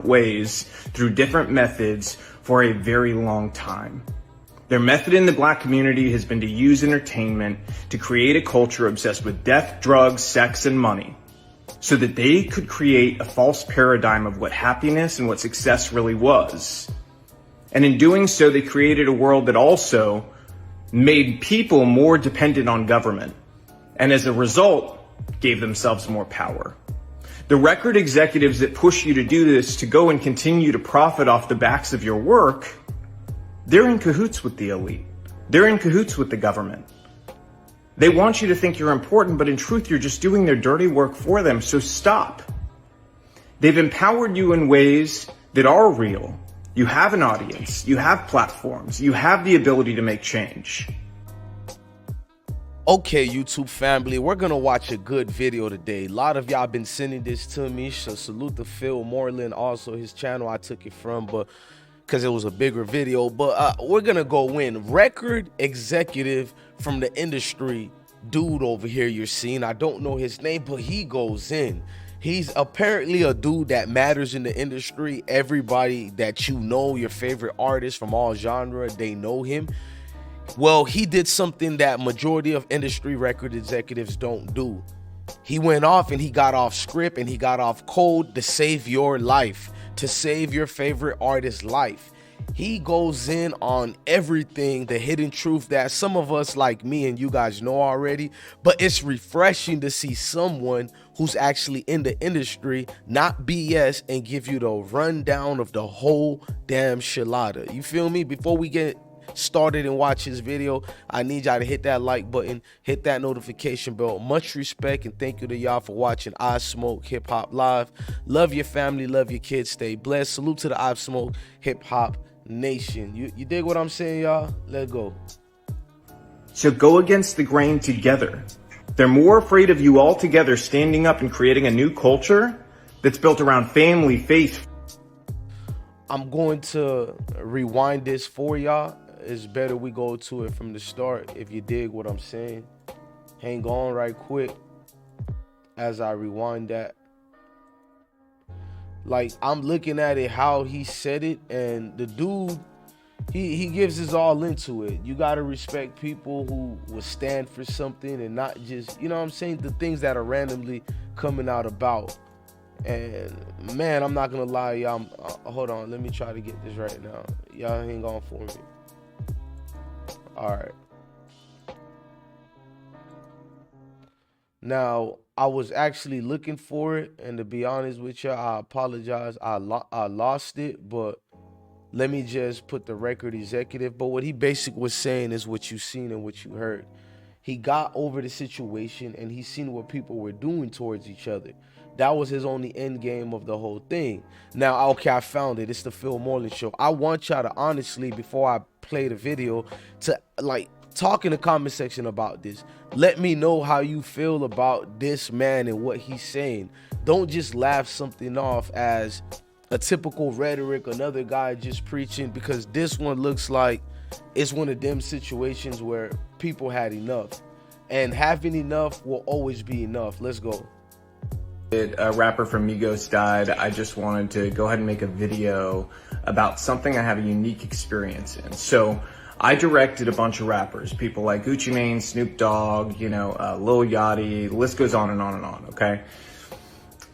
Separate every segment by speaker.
Speaker 1: ways through different methods for a very long time. Their method in the black community has been to use entertainment to create a culture obsessed with death, drugs, sex, and money, so that they could create a false paradigm of what happiness and what success really was. And in doing so, they created a world that also made people more dependent on government, and as a result, gave themselves more power. The record executives that push you to do this, to go and continue to profit off the backs of your work, they're in cahoots with the elite. They're in cahoots with the government. They want you to think you're important, but in truth, you're just doing their dirty work for them, so stop. They've empowered you in ways that are real. You have an audience, you have platforms, you have the ability to make change.
Speaker 2: Okay, YouTube family, we're gonna watch a good video today. A lot of y'all been sending this to me, so salute to Phil Moreland, also his channel I took it from, but because it was a bigger video. But we're gonna go in. Record executive from the industry, dude over here you're seeing, I don't know his name, but he goes in. He's apparently a dude that matters in the industry. Everybody that you know, your favorite artists from all genre, they know him. Well, he did something that majority of industry record executives don't do. He went off and he got off script and he got off code to save your life, to save your favorite artist's life. He goes in on everything, the hidden truth that some of us like me and you guys know already, but it's refreshing to see someone who's actually in the industry not BS and give you the rundown of the whole damn shilada. You feel me? Before we get started and watch his video, I need y'all to hit that like button, hit that notification bell. Much respect and thank you to y'all for watching I Smoke Hip Hop Live. Love your family, love your kids, stay blessed. Salute to the I Smoke Hip Hop Nation. You dig what I'm saying, y'all? Let's go.
Speaker 1: So go against the grain together. They're more afraid of you all together standing up and creating a new culture that's built around family, faith.
Speaker 2: I'm going to rewind this for y'all. It's better we go to it from the start if you dig what I'm saying. Hang on right quick as I rewind that. Like, I'm looking at it how he said it, and the dude, he gives his all into it. You got to respect people who will stand for something and not just, you know what I'm saying, the things that are randomly coming out about. And man, I'm not gonna lie, y'all. Hold on, let me try to get this right now. Y'all hang on for me. All right. Now, I was actually looking for it, and to be honest with you, I apologize. I lost it, but let me just put the record executive. But what he basically was saying is what you seen and what you heard. He got over the situation, and he seen what people were doing towards each other. That was his only end game of the whole thing. Now, okay, I found it. It's the Phil Moreland Show. I want y'all to honestly, before I play the video, to like talk in the comment section about this. Let me know how you feel about this man and what he's saying. Don't just laugh something off as a typical rhetoric, another guy just preaching, because this one looks like it's one of them situations where people had enough. And having enough will always be enough. Let's go.
Speaker 1: A rapper from Migos died. I just wanted to go ahead and make a video about something I have a unique experience in. So I directed a bunch of rappers, people like Gucci Mane, Snoop Dogg, Lil Yachty, the list goes on and on and on, okay?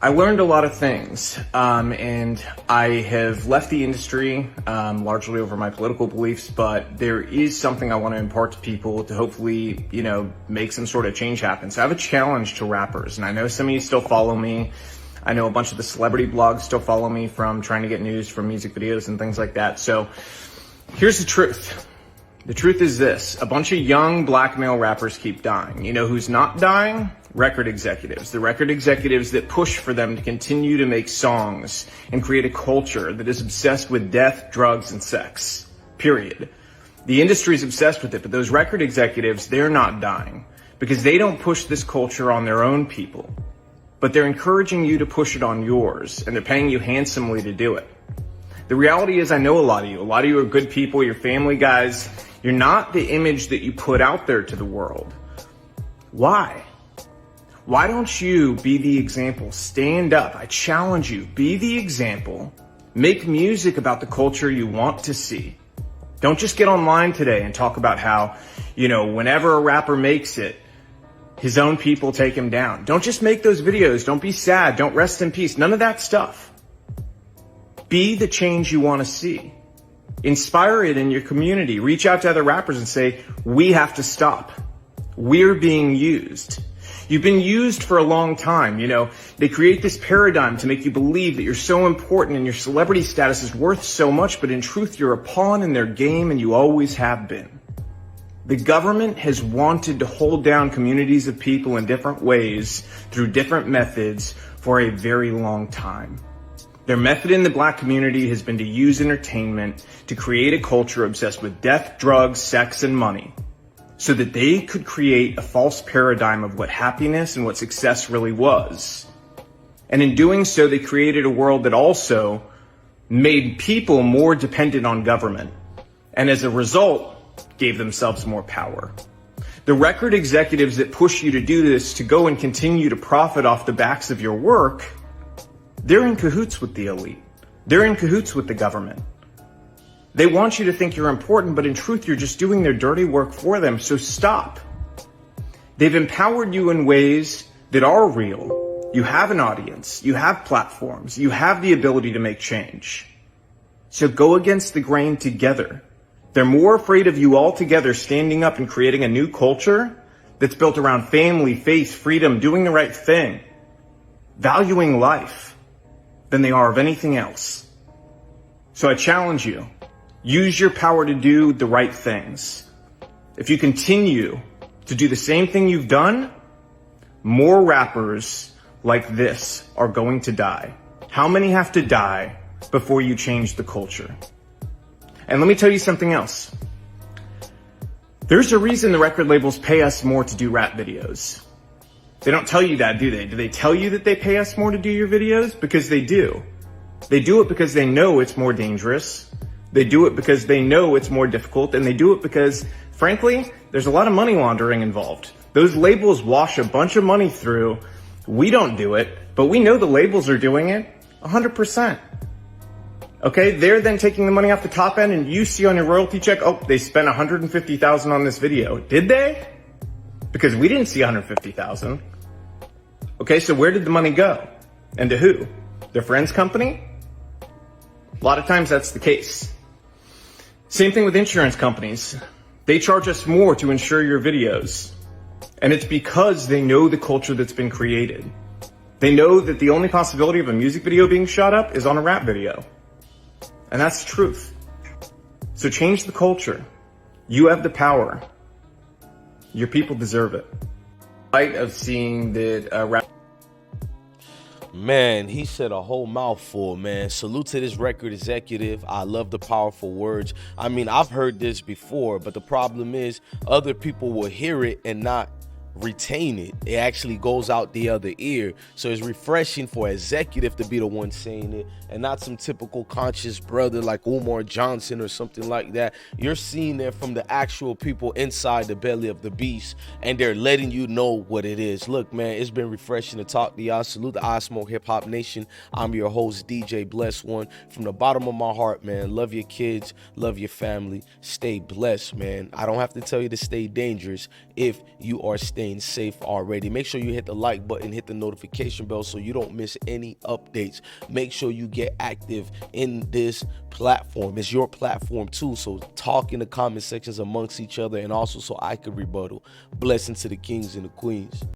Speaker 1: I learned a lot of things, and I have left the industry largely over my political beliefs, but there is something I want to impart to people to hopefully, make some sort of change happen. So I have a challenge to rappers, and I know some of you still follow me. I know a bunch of the celebrity blogs still follow me from trying to get news from music videos and things like that. So here's the truth. The truth is this: a bunch of young black male rappers keep dying. You know who's not dying? Record executives. The record executives that push for them to continue to make songs and create a culture that is obsessed with death, drugs, and sex. Period. The industry is obsessed with it, but those record executives, they're not dying because they don't push this culture on their own people, but they're encouraging you to push it on yours, and they're paying you handsomely to do it. The reality is, I know a lot of you. A lot of you are good people. You're family guys. You're not the image that you put out there to the world. Why? Why don't you be the example? Stand up. I challenge you. Be the example Make music about the culture you want to see. Don't just get online today and talk about how, whenever a rapper makes it, his own people take him down. Don't just make those videos. Don't be sad. Don't rest in peace. None of that stuff. Be the change you want to see. Inspire it in your community. Reach out to other rappers and say, we have to stop. We're being used. You've been used for a long time. They create this paradigm to make you believe that you're so important and your celebrity status is worth so much, but in truth, you're a pawn in their game and you always have been. The government has wanted to hold down communities of people in different ways through different methods for a very long time. Their method in the Black community has been to use entertainment to create a culture obsessed with death, drugs, sex, and money, so that they could create a false paradigm of what happiness and what success really was. And in doing so, they created a world that also made people more dependent on government, and as a result, gave themselves more power. The record executives that push you to do this, to go and continue to profit off the backs of your work, they're in cahoots with the elite. They're in cahoots with the government. They want you to think you're important, but in truth, you're just doing their dirty work for them, so stop. They've empowered you in ways that are real. You have an audience, you have platforms, you have the ability to make change. So go against the grain together. They're more afraid of you all together standing up and creating a new culture that's built around family, faith, freedom, doing the right thing, valuing life, than they are of anything else. So I challenge you, use your power to do the right things. If you continue to do the same thing you've done, more rappers like this are going to die. How many have to die before you change the culture? And let me tell you something else. There's a reason the record labels pay us more to do rap videos. They don't tell you that, do they? Do they tell you that they pay us more to do your videos? Because they do. They do it because they know it's more dangerous. They do it because they know it's more difficult. And they do it because, frankly, there's a lot of money laundering involved. Those labels wash a bunch of money through. We don't do it, but we know the labels are doing it 100%. Okay, they're then taking the money off the top end, and you see on your royalty check, oh, they spent $150,000 on this video. Did they? Because we didn't see $150,000. Okay, so where did the money go? And to who? Their friend's company? A lot of times that's the case. Same thing with insurance companies. They charge us more to insure your videos. And it's because they know the culture that's been created. They know that the only possibility of a music video being shot up is on a rap video. And that's the truth. So change the culture. You have the power. Your people deserve it. Light of seeing that rap.
Speaker 2: Man, he said a whole mouthful, man. Salute to this record executive. I love the powerful words. I mean, I've heard this before, but the problem is other people will hear it and not retain it. It actually goes out the other ear. So it's refreshing for an executive to be the one saying it and not some typical conscious brother like Umar Johnson or something like that. You're seeing it from the actual people inside the belly of the beast, and they're letting you know what it is. Look, man, it's been refreshing to talk to y'all. Salute the I Smoke Hip Hop Nation. I'm your host, DJ Bless One. From the bottom of my heart, man, love your kids, love your family, stay blessed, man. I don't have to tell you to stay dangerous if you are staying safe already. Make sure you hit the like button, hit the notification bell so you don't miss any updates. Make sure you get active in this platform. It's your platform too, so talk in the comment sections amongst each other, and also so I could rebuttal. Blessings to the kings and the queens.